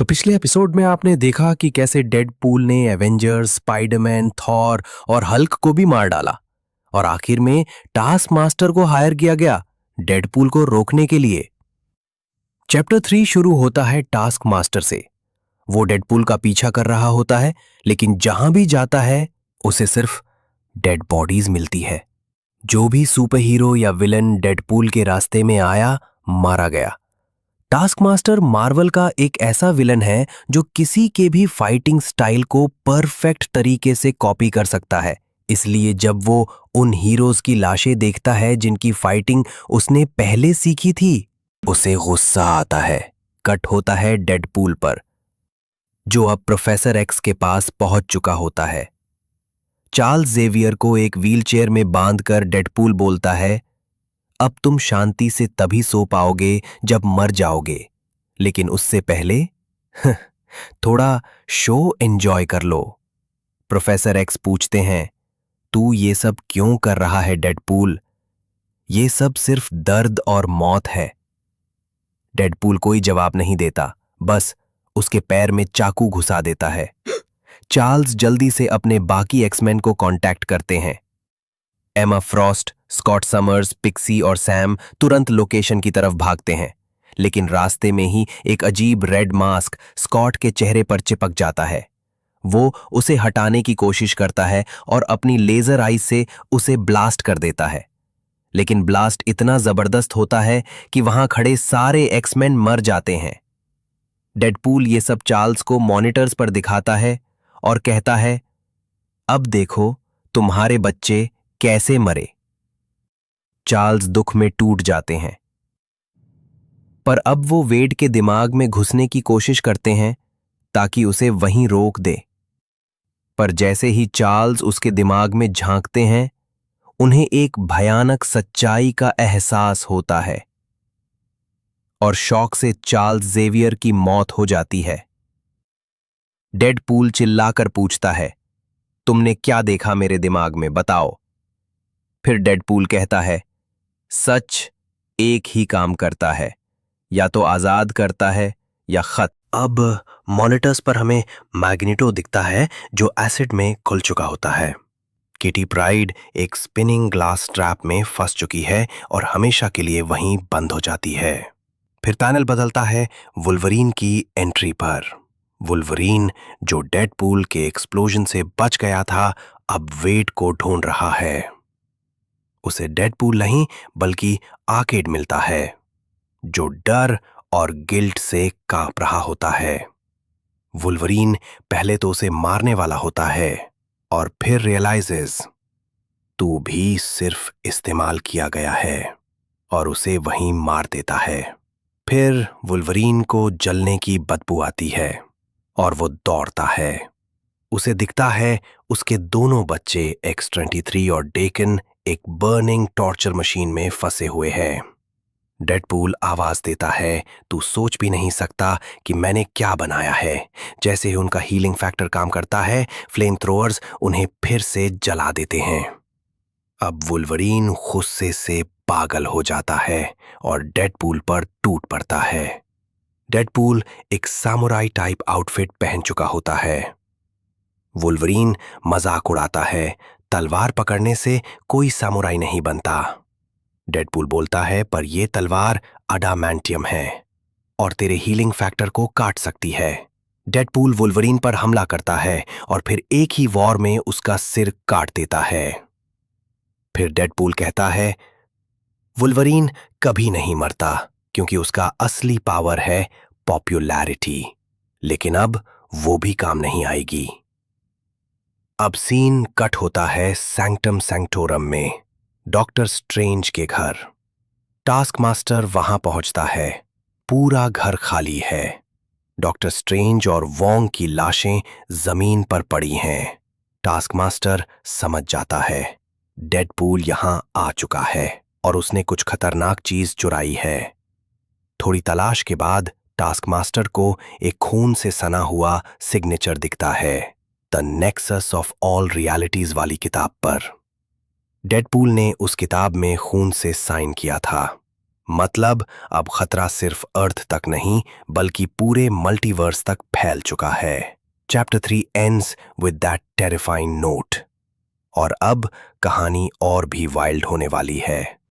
तो पिछले एपिसोड में आपने देखा कि कैसे डेडपूल ने एवेंजर्स, स्पाइडरमैन, थॉर और हल्क को भी मार डाला और आखिर में टास्क मास्टर को हायर किया गया डेडपूल को रोकने के लिए। चैप्टर 3 शुरू होता है टास्क मास्टर से। वो डेडपूल का पीछा कर रहा होता है, लेकिन जहां भी जाता है उसे सिर्फ डेड बॉडीज मिलती है। जो भी सुपर हीरो या विलन डेडपूल के रास्ते में आया मारा गया। टास्क मास्टर मार्वल का एक ऐसा विलन है जो किसी के भी फाइटिंग स्टाइल को परफेक्ट तरीके से कॉपी कर सकता है। इसलिए जब वो उन हीरोज की लाशें देखता है जिनकी फाइटिंग उसने पहले सीखी थी, उसे गुस्सा आता है। कट होता है डेडपूल पर, जो अब प्रोफेसर एक्स के पास पहुंच चुका होता है। चार्ल्स जेवियर को एक व्हीलचेयर में बांधकर डेडपूल बोलता है, अब तुम शांति से तभी सो पाओगे जब मर जाओगे, लेकिन उससे पहले थोड़ा शो एंजॉय कर लो। प्रोफेसर एक्स पूछते हैं, तू ये सब क्यों कर रहा है डेडपूल? ये सब सिर्फ दर्द और मौत है। डेडपूल कोई जवाब नहीं देता, बस उसके पैर में चाकू घुसा देता है। चार्ल्स जल्दी से अपने बाकी एक्समैन को कांटेक्ट करते हैं। एमा फ्रॉस्ट, स्कॉट समर्स, पिक्सी और सैम तुरंत लोकेशन की तरफ भागते हैं, लेकिन रास्ते में ही एक अजीब रेड मास्क स्कॉट के चेहरे पर चिपक जाता है। वो उसे हटाने की कोशिश करता है और अपनी लेजर आई से उसे ब्लास्ट कर देता है, लेकिन ब्लास्ट इतना जबरदस्त होता है कि वहां खड़े सारे एक्समैन मर जाते हैं। डेडपूल ये सब चार्ल्स को मॉनिटर्स पर दिखाता है और कहता है, अब देखो तुम्हारे बच्चे कैसे मरे। चार्ल्स दुख में टूट जाते हैं, पर अब वो वेड के दिमाग में घुसने की कोशिश करते हैं ताकि उसे वहीं रोक दे। पर जैसे ही चार्ल्स उसके दिमाग में झांकते हैं, उन्हें एक भयानक सच्चाई का एहसास होता है और शॉक से चार्ल्स जेवियर की मौत हो जाती है। डेडपूल चिल्लाकर पूछता है, तुमने क्या देखा मेरे दिमाग में, बताओ। फिर डेडपूल कहता है, सच एक ही काम करता है, या तो आजाद करता है या खत। अब मॉनिटर्स पर हमें मैग्नेटो दिखता है जो एसिड में खुल चुका होता है। किटी प्राइड एक स्पिनिंग ग्लास ट्रैप में फंस चुकी है और हमेशा के लिए वहीं बंद हो जाती है। फिर पैनल बदलता है वुल्वरीन की एंट्री पर। वुल्वरीन, जो डेडपूल के एक्सप्लोजन से बच गया था, अब वेड को ढूंढ रहा है। उसे डेडपूल नहीं बल्कि आर्केड मिलता है, जो डर और गिल्ट से कांप रहा होता है। वुल्वरीन पहले तो उसे मारने वाला होता है और फिर रियलाइजेस तू भी सिर्फ इस्तेमाल किया गया है, और उसे वहीं मार देता है। फिर वुल्वरीन को जलने की बदबू आती है और वो दौड़ता है। उसे दिखता है उसके दोनों बच्चे X-23 और डेकन एक बर्निंग टॉर्चर मशीन में फंसे हुए हैं। डेडपूल आवाज देता है, तू सोच भी नहीं सकता कि मैंने क्या बनाया है। जैसे ही उनका हीलिंग फैक्टर काम करता है, फ्लेम थ्रोअर्स उन्हें फिर से जला देते हैं। अब वुल्वरीन गुस्से से पागल हो जाता है और डेडपूल पर टूट पड़ता है। डेडपूल एक सामुराई टाइप आउटफिट पहन चुका होता है। वुल्वरीन मजाक उड़ाता है, तलवार पकड़ने से कोई सामुराई नहीं बनता। डेडपूल बोलता है, पर यह तलवार अडामेंटियम है और तेरे हीलिंग फैक्टर को काट सकती है। डेडपूल वुल्वरीन पर हमला करता है और फिर एक ही वॉर में उसका सिर काट देता है। फिर डेडपूल कहता है, वुल्वरीन कभी नहीं मरता क्योंकि उसका असली पावर है पॉपुलैरिटी, लेकिन अब वो भी काम नहीं आएगी। अब सीन कट होता है सैंक्टम सैंक्टोरम में, डॉक्टर स्ट्रेंज के घर। टास्क मास्टर वहां पहुंचता है। पूरा घर खाली है। डॉक्टर स्ट्रेंज और वोंग की लाशें जमीन पर पड़ी हैं। टास्क मास्टर समझ जाता है डेडपूल यहां आ चुका है और उसने कुछ खतरनाक चीज चुराई है। थोड़ी तलाश के बाद टास्क मास्टर को एक खून से सना हुआ सिग्नेचर दिखता है, the nexus of all realities वाली किताब पर। डेडपूल ने उस किताब में खून से साइन किया था। मतलब अब खतरा सिर्फ अर्थ तक नहीं बल्कि पूरे मल्टीवर्स तक फैल चुका है। Chapter 3 ends with that terrifying note. और अब कहानी और भी वाइल्ड होने वाली है।